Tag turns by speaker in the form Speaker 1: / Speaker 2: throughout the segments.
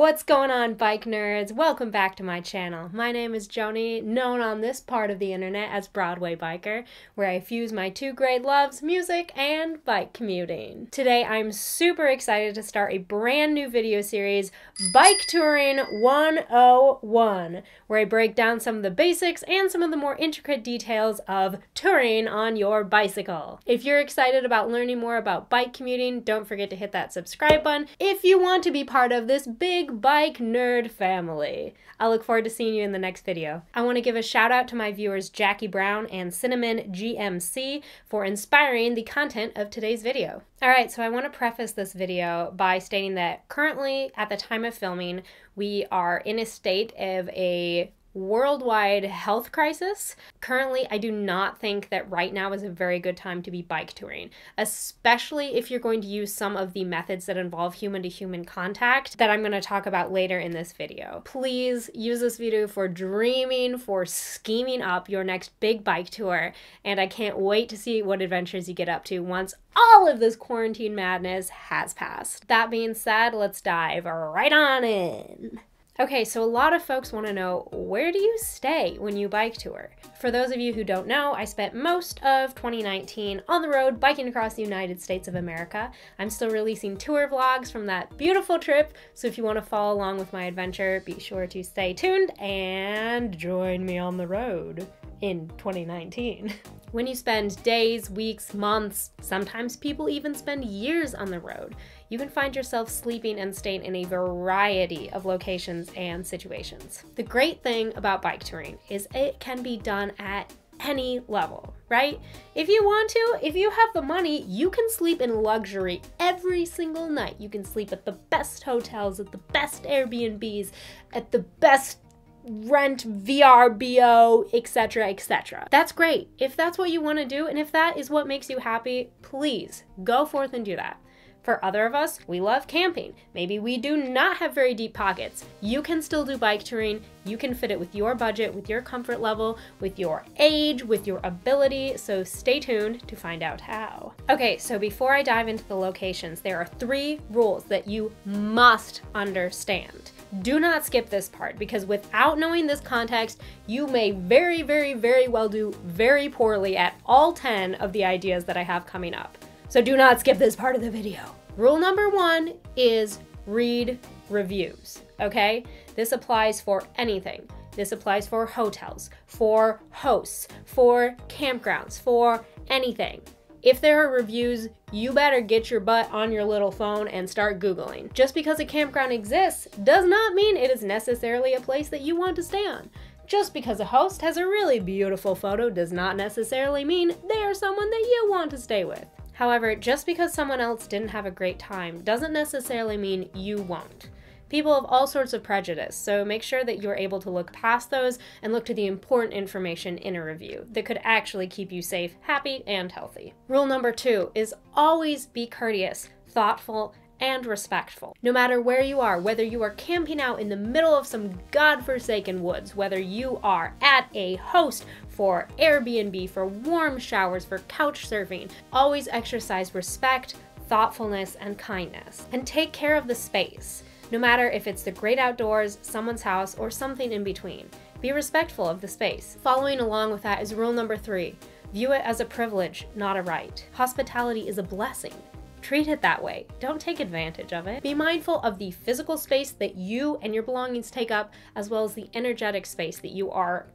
Speaker 1: what's going on, bike nerds? Welcome back to my channel. My name is Joni, known on this part of the internet as Broadway Biker, where I fuse my two great loves, music and bike commuting. Today I'm super excited to start a brand new video series, Bike Touring 101, where I break down some of the basics and some of the more intricate details of touring on your bicycle. If you're excited about learning more about bike commuting, don't forget to hit that subscribe button if you want to be part of this big bike nerd family. I look forward to seeing you in the next video. I want to give a shout out to my viewers Jackie Brown and Cinnamon GMC for inspiring the content of today's video. Alright, so I want to preface this video by stating that currently, at the time of filming, we are in a state of a worldwide health crisis. Currently, I do not think that right now is a very good time to be bike touring, especially if you're going to use some of the methods that involve human-to-human contact that I'm going to talk about later in this video. Please use this video for dreaming, for scheming up your next big bike tour, and I can't wait to see what adventures you get up to once all of this quarantine madness has passed. That being said, let's dive right on in. Okay, so a lot of folks want to know, where do you stay when you bike tour? For those of you who don't know, I spent most of 2019 on the road biking across the United States of America. I'm still releasing tour vlogs from that beautiful trip, so if you want to follow along with my adventure, be sure to stay tuned and join me on the road in 2019. When you spend days, weeks, months, sometimes people even spend years on the road, you can find yourself sleeping and staying in a variety of locations and situations. The great thing about bike touring is it can be done at any level, right? If you want to, if you have the money, you can sleep in luxury every single night. You can sleep at the best hotels, at the best Airbnbs, at the best rent, VRBO, etc., etc. That's great. If that's what you want to do, and if that is what makes you happy, please go forth and do that. For other of us, we love camping. Maybe we do not have very deep pockets. You can still do bike touring. You can fit it with your budget, with your comfort level, with your age, with your ability, so stay tuned to find out how. Okay, so before I dive into the locations, there are 3 rules that you must understand. Do not skip this part, because without knowing this context, you may very, very, very well do very poorly at all 10 of the ideas that I have coming up. So do not skip this part of the video. Rule number 1 is read reviews, okay? This applies for anything. This applies for hotels, for hosts, for campgrounds, for anything. If there are reviews, you better get your butt on your little phone and start Googling. Just because a campground exists does not mean it is necessarily a place that you want to stay on. Just because a host has a really beautiful photo does not necessarily mean they are someone that you want to stay with. However, just because someone else didn't have a great time doesn't necessarily mean you won't. People have all sorts of prejudice, so make sure that you're able to look past those and look to the important information in a review that could actually keep you safe, happy, and healthy. Rule number 2 is always be courteous, thoughtful, and respectful. No matter where you are, whether you are camping out in the middle of some godforsaken woods, whether you are at a host for Airbnb, for Warmshowers, for Couchsurfing, always exercise respect, thoughtfulness, and kindness. And take care of the space. No matter if it's the great outdoors, someone's house, or something in between. Be respectful of the space. Following along with that is rule number 3. View it as a privilege, not a right. Hospitality is a blessing. Treat it that way. Don't take advantage of it. Be mindful of the physical space that you and your belongings take up, as well as the energetic space that you are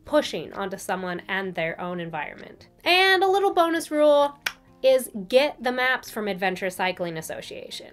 Speaker 1: pushing onto someone and their own environment. And a little bonus rule is get the maps from Adventure Cycling Association.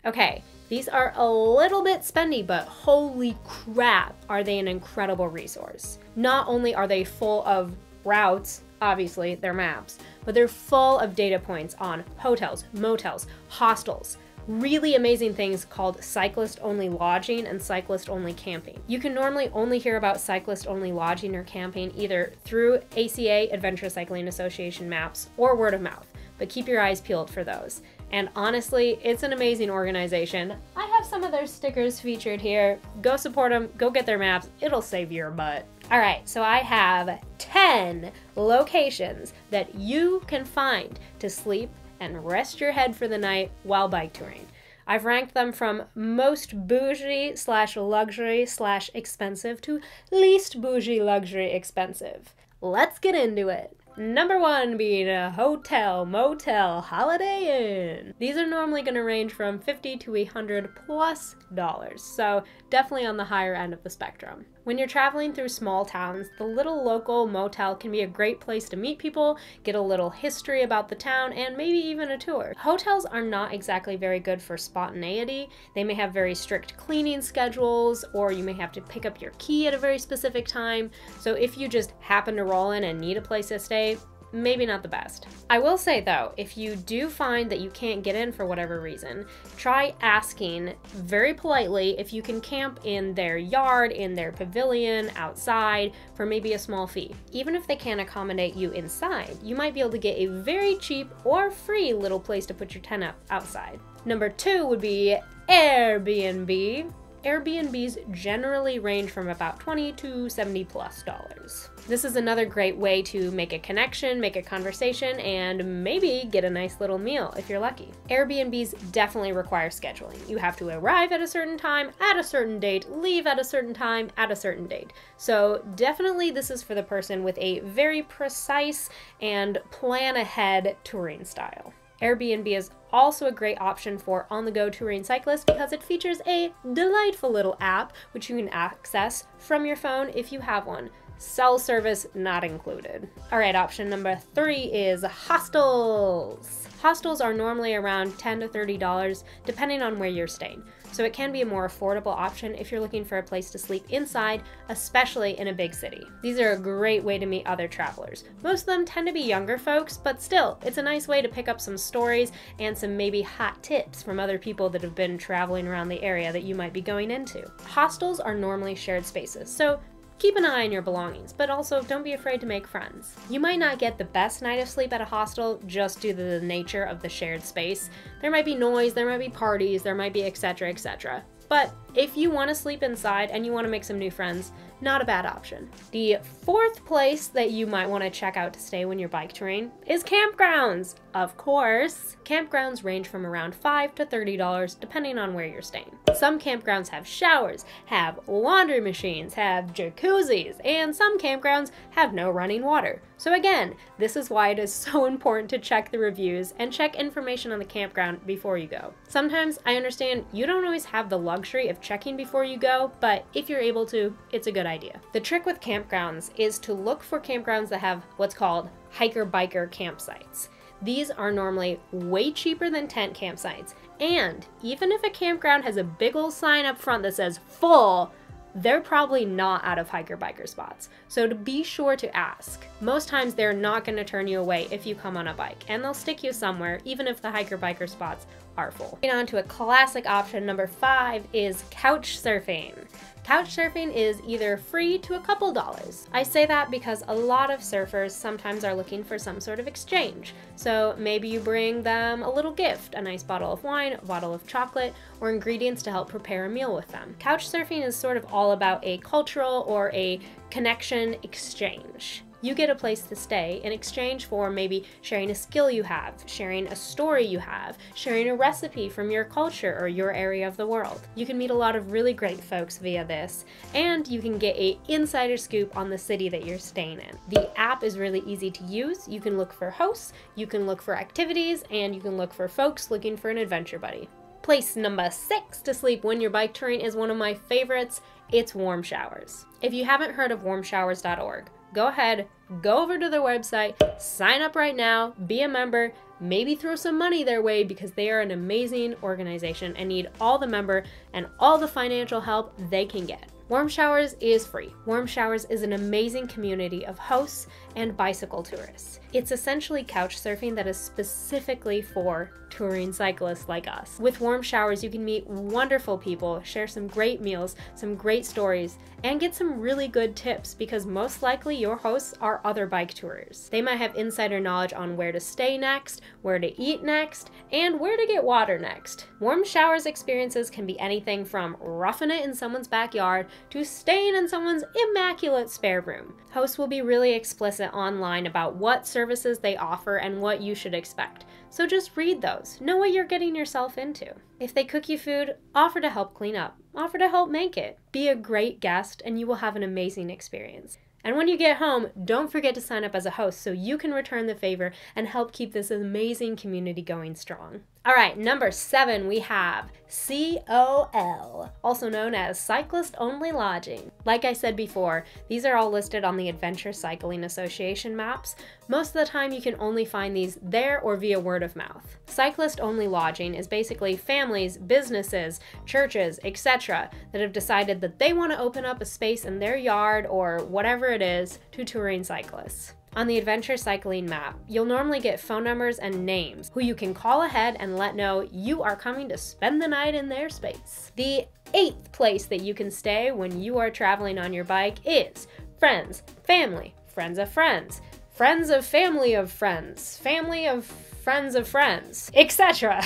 Speaker 1: Okay, these are a little bit spendy, but holy crap, are they an incredible resource. Not only are they full of routes, obviously they're maps, but they're full of data points on hotels, motels, hostels, really amazing things called cyclist-only lodging and cyclist-only camping. You can normally only hear about cyclist-only lodging or camping either through ACA, Adventure Cycling Association maps, or word of mouth, but keep your eyes peeled for those. And honestly, it's an amazing organization. I have some of their stickers featured here. Go support them, go get their maps, it'll save your butt. All right, so I have 10 locations that you can find to sleep and rest your head for the night while bike touring. I've ranked them from most bougie / luxury / expensive to least bougie luxury expensive. Let's get into it. Number 1 being a hotel, motel, Holiday Inn. These are normally going to range from $50 to $100+, so definitely on the higher end of the spectrum. When you're traveling through small towns, the little local motel can be a great place to meet people, get a little history about the town, and maybe even a tour. Hotels are not exactly very good for spontaneity. They may have very strict cleaning schedules, or you may have to pick up your key at a very specific time. So if you just happen to roll in and need a place to stay, maybe not the best. I will say though, if you do find that you can't get in for whatever reason, try asking very politely if you can camp in their yard, in their pavilion, outside, for maybe a small fee. Even if they can't accommodate you inside, you might be able to get a very cheap or free little place to put your tent up outside. Number 2 would be Airbnb. Airbnbs generally range from about $20 to $70+. This is another great way to make a connection, make a conversation, and maybe get a nice little meal if you're lucky. Airbnbs definitely require scheduling. You have to arrive at a certain time, at a certain date, leave at a certain time, at a certain date. So definitely this is for the person with a very precise and plan ahead touring style. Airbnb is also a great option for on-the-go touring cyclists because it features a delightful little app which you can access from your phone if you have one. Cell service not included. Alright, option number 3 is hostels. Hostels are normally around $10 to $30 depending on where you're staying, so it can be a more affordable option if you're looking for a place to sleep inside, especially in a big city. These are a great way to meet other travelers. Most of them tend to be younger folks, but still, it's a nice way to pick up some stories and some maybe hot tips from other people that have been traveling around the area that you might be going into. Hostels are normally shared spaces, so keep an eye on your belongings, but also don't be afraid to make friends. You might not get the best night of sleep at a hostel just due to the nature of the shared space. There might be noise, there might be parties, there might be etc, etc. But if you want to sleep inside and you want to make some new friends, not a bad option. The 4th place that you might want to check out to stay when you're bike touring is campgrounds. Of course. Campgrounds range from around $5 to $30 depending on where you're staying. Some campgrounds have showers, have laundry machines, have jacuzzis, and some campgrounds have no running water. So again, this is why it is so important to check the reviews and check information on the campground before you go. Sometimes I understand you don't always have the luxury of checking before you go, but if you're able to, it's a good idea. The trick with campgrounds is to look for campgrounds that have what's called hiker-biker campsites. These are normally way cheaper than tent campsites, and even if a campground has a big old sign up front that says full, they're probably not out of hiker-biker spots, so to be sure to ask. Most times they're not going to turn you away if you come on a bike, and they'll stick you somewhere even if the hiker-biker spots are full. Moving on to a classic option, number 5 is Couchsurfing. Couchsurfing is either free to a couple dollars. I say that because a lot of surfers sometimes are looking for some sort of exchange. So maybe you bring them a little gift, a nice bottle of wine, a bottle of chocolate, or ingredients to help prepare a meal with them. Couchsurfing is sort of all about a cultural or a connection exchange. You get a place to stay in exchange for maybe sharing a skill you have, sharing a story you have, sharing a recipe from your culture or your area of the world. You can meet a lot of really great folks via this, and you can get an insider scoop on the city that you're staying in. The app is really easy to use. You can look for hosts, you can look for activities, and you can look for folks looking for an adventure buddy. Place number 6 to sleep when you're bike touring is one of my favorites. It's Warmshowers. If you haven't heard of warmshowers.org, go ahead, go over to their website, sign up right now, be a member, maybe throw some money their way because they are an amazing organization and need all the member and all the financial help they can get. Warmshowers is free. Warmshowers is an amazing community of hosts and bicycle tourists. It's essentially couch surfing that is specifically for touring cyclists like us. With Warmshowers, you can meet wonderful people, share some great meals, some great stories, and get some really good tips because most likely your hosts are other bike tourers. They might have insider knowledge on where to stay next, where to eat next, and where to get water next. Warmshowers experiences can be anything from roughing it in someone's backyard to staying in someone's immaculate spare room. Hosts will be really explicit online about what services they offer and what you should expect. So just read those. Know what you're getting yourself into. If they cook you food, offer to help clean up. Offer to help make it. Be a great guest and you will have an amazing experience. And when you get home, don't forget to sign up as a host so you can return the favor and help keep this amazing community going strong. All right, number 7, we have COL, also known as Cyclist Only Lodging. Like I said before, these are all listed on the Adventure Cycling Association maps. Most of the time you can only find these there or via word of mouth. Cyclist Only Lodging is basically families, businesses, churches, etc. that have decided that they want to open up a space in their yard or whatever it is to touring cyclists. On the Adventure Cycling map, you'll normally get phone numbers and names who you can call ahead and let know you are coming to spend the night in their space. The 8th place that you can stay when you are traveling on your bike is friends, family, friends of friends, friends of family of friends, family of friends of friends, etc.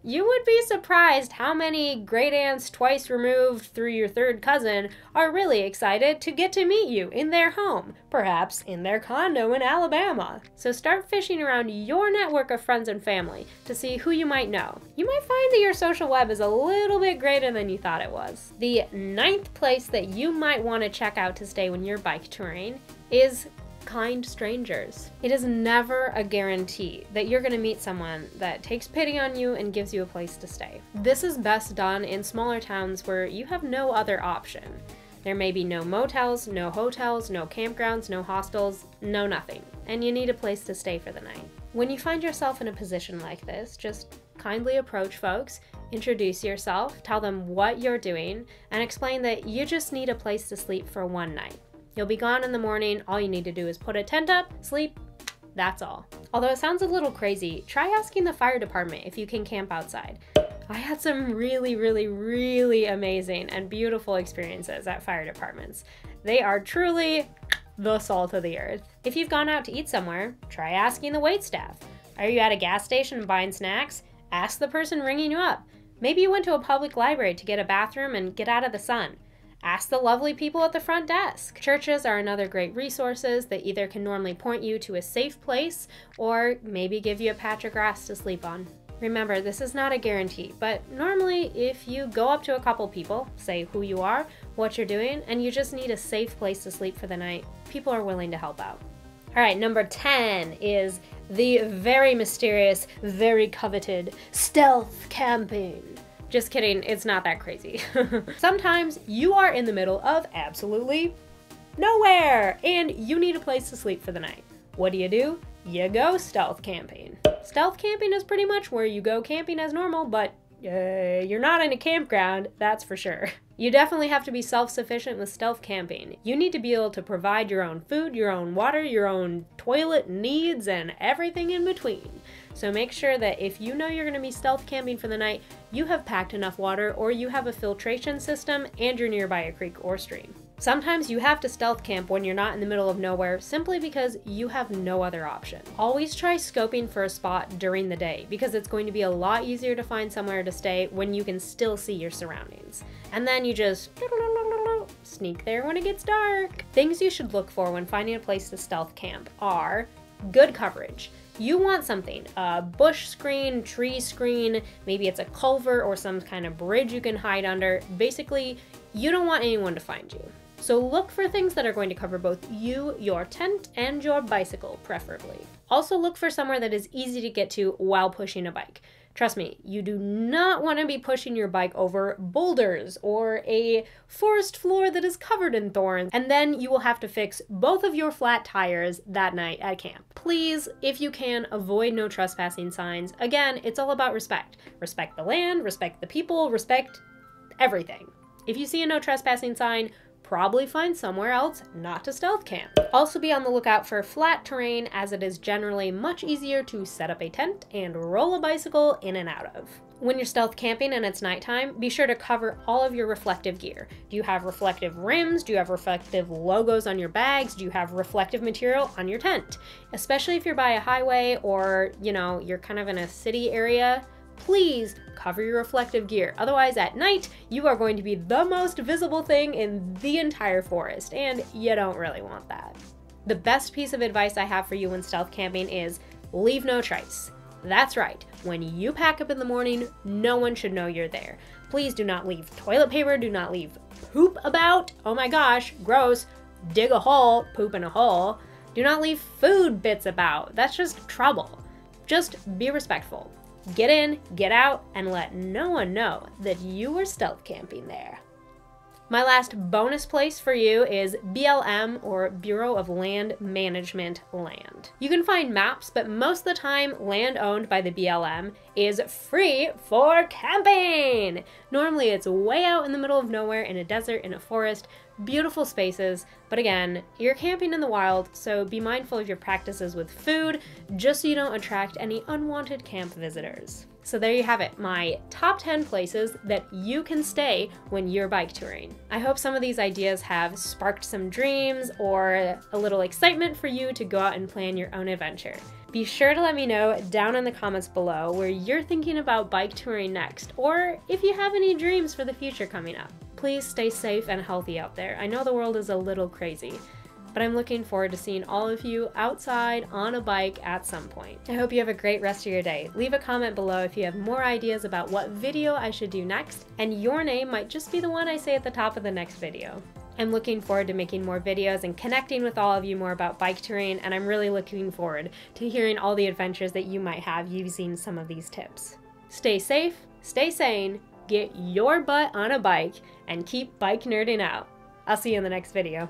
Speaker 1: You would be surprised how many great aunts twice removed through your third cousin are really excited to get to meet you in their home, perhaps in their condo in Alabama. So start fishing around your network of friends and family to see who you might know. You might find that your social web is a little bit greater than you thought it was. The 9th place that you might want to check out to stay when you're bike touring is kind strangers. It is never a guarantee that you're going to meet someone that takes pity on you and gives you a place to stay. This is best done in smaller towns where you have no other option. There may be no motels, no hotels, no campgrounds, no hostels, no nothing, and you need a place to stay for the night. When you find yourself in a position like this, just kindly approach folks, introduce yourself, tell them what you're doing, and explain that you just need a place to sleep for one night. You'll be gone in the morning, all you need to do is put a tent up, sleep, that's all. Although it sounds a little crazy, try asking the fire department if you can camp outside. I had some really amazing and beautiful experiences at fire departments. They are truly the salt of the earth. If you've gone out to eat somewhere, try asking the waitstaff. Are you at a gas station buying snacks? Ask the person ringing you up. Maybe you went to a public library to get a bathroom and get out of the sun. Ask the lovely people at the front desk. Churches are another great resources that either can normally point you to a safe place or maybe give you a patch of grass to sleep on. Remember, this is not a guarantee, but normally if you go up to a couple people, say who you are, what you're doing, and you just need a safe place to sleep for the night, people are willing to help out. All right, number 10 is the very mysterious, very coveted stealth camping. Just kidding, it's not that crazy. Sometimes you are in the middle of absolutely nowhere and you need a place to sleep for the night. What do? You go stealth camping. Stealth camping is pretty much where you go camping as normal, but you're not in a campground, that's for sure. You definitely have to be self-sufficient with stealth camping. You need to be able to provide your own food, your own water, your own toilet needs, and everything in between. So make sure that if you know you're going to be stealth camping for the night, you have packed enough water or you have a filtration system and you're nearby a creek or stream. Sometimes you have to stealth camp when you're not in the middle of nowhere simply because you have no other option. Always try scoping for a spot during the day because it's going to be a lot easier to find somewhere to stay when you can still see your surroundings. And then you just sneak there when it gets dark. Things you should look for when finding a place to stealth camp are good coverage. You want something, a bush screen, tree screen, maybe it's a culvert or some kind of bridge you can hide under. Basically, you don't want anyone to find you. So look for things that are going to cover both you, your tent, and your bicycle, preferably. Also look for somewhere that is easy to get to while pushing a bike. Trust me, you do not want to be pushing your bike over boulders or a forest floor that is covered in thorns, and then you will have to fix both of your flat tires that night at camp. Please, if you can, avoid no trespassing signs. Again, it's all about respect. Respect the land, respect the people, respect everything. If you see a no trespassing sign, probably find somewhere else not to stealth camp. Also be on the lookout for flat terrain as it is generally much easier to set up a tent and roll a bicycle in and out of. When you're stealth camping and it's nighttime, be sure to cover all of your reflective gear. Do you have reflective rims? Do you have reflective logos on your bags? Do you have reflective material on your tent? Especially if you're by a highway or, you're kind of in a city area, please cover your reflective gear. Otherwise, at night, you are going to be the most visible thing in the entire forest, and you don't really want that. The best piece of advice I have for you when stealth camping is leave no trace. That's right, when you pack up in the morning, no one should know you're there. Please do not leave toilet paper, do not leave poop about. Oh my gosh, gross. Dig a hole, poop in a hole. Do not leave food bits about. That's just trouble. Just be respectful. Get in, get out, and let no one know that you were stealth camping there. My last bonus place for you is BLM, or Bureau of Land Management land. You can find maps, but most of the time land owned by the BLM is free for camping. Normally it's way out in the middle of nowhere in a desert, in a forest, beautiful spaces, but again, you're camping in the wild, so be mindful of your practices with food, just so you don't attract any unwanted camp visitors. So there you have it, my top 10 places that you can stay when you're bike touring. I hope some of these ideas have sparked some dreams or a little excitement for you to go out and plan your own adventure. Be sure to let me know down in the comments below where you're thinking about bike touring next, or if you have any dreams for the future coming up. Please stay safe and healthy out there. I know the world is a little crazy, but I'm looking forward to seeing all of you outside on a bike at some point. I hope you have a great rest of your day. Leave a comment below if you have more ideas about what video I should do next, and your name might just be the one I say at the top of the next video. I'm looking forward to making more videos and connecting with all of you more about bike touring, and I'm really looking forward to hearing all the adventures that you might have using some of these tips. Stay safe, stay sane, get your butt on a bike, and keep bike nerding out. I'll see you in the next video.